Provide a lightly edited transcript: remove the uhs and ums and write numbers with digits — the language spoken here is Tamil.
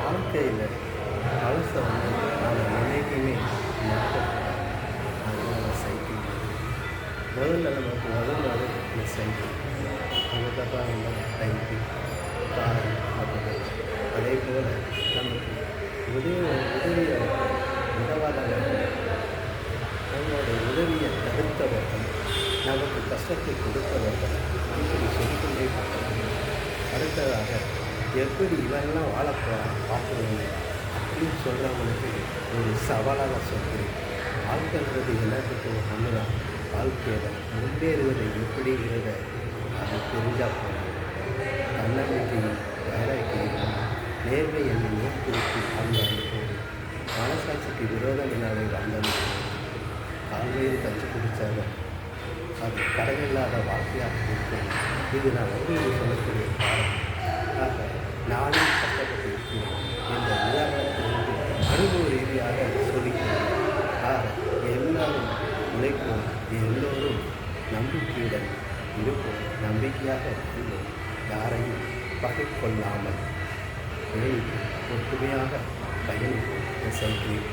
வாழ்க்கையில் பழச நாம் என்னைக்குமே மறக்கக்கூடாது. அதனால சைக்கிள் முதல்ல நமக்கு வரும்போது இந்த சைக்கிள், அதுக்கப்புறம் பைக்கு, காரு அப்படின்னு அதே போல் நமக்கு உதவியை உதவாதவர்கள், நம்மளுடைய உதவியை தடுத்தவர்கள், நமக்கு கஷ்டத்தை கொடுத்தவர்கள் இப்படி சொல்லிக்கொண்டே போகிறாங்க. அடுத்ததாக எப்படி இவெல்லாம் வாழப்போகிறான் பார்க்குறவங்க அப்படின்னு சொல்கிறவங்களுக்கு ஒரு சவாலாக சொல்கிறேன். வாழ்க்கைன்றது எல்லாத்துக்கும் ஒன்று தான். வாழ்க்கையில் முன்னேறுவது எப்படிங்கிறத அது தெரிஞ்சால் போகும். தன்னம்பிக்கையும் வைராக்கியம் நேர்மை என்னை நோக்கிற்கு வாழ்ந்தாலும் போதும். மனசாட்சிக்கு விரோதம் இல்லாத வாழ்ந்தாலும் போதும். கால்மையில் கஞ்சி குடித்தாலும் அது கடனில்லாத வாழ்க்கையாக இருக்கும். இது நான் சொல்லக்கூடிய காரணம். ஆக நானும் கஷ்டப்பட்டு இருக்கிறேன் என்ற உதாரணத்திலிருந்து அனுபவ ரீதியாக சொல்லிக்கிறேன். ஆக எல்லாரும் உழைப்போம், எல்லோரும் நம்பிக்கையுடன் இருப்போம், நம்பிக்கையாக வாழ்வோம், யாரையும் பகை கொள்ளாமல் ஒற்றுமையாக பயணிப்போம். சைக்கிளில்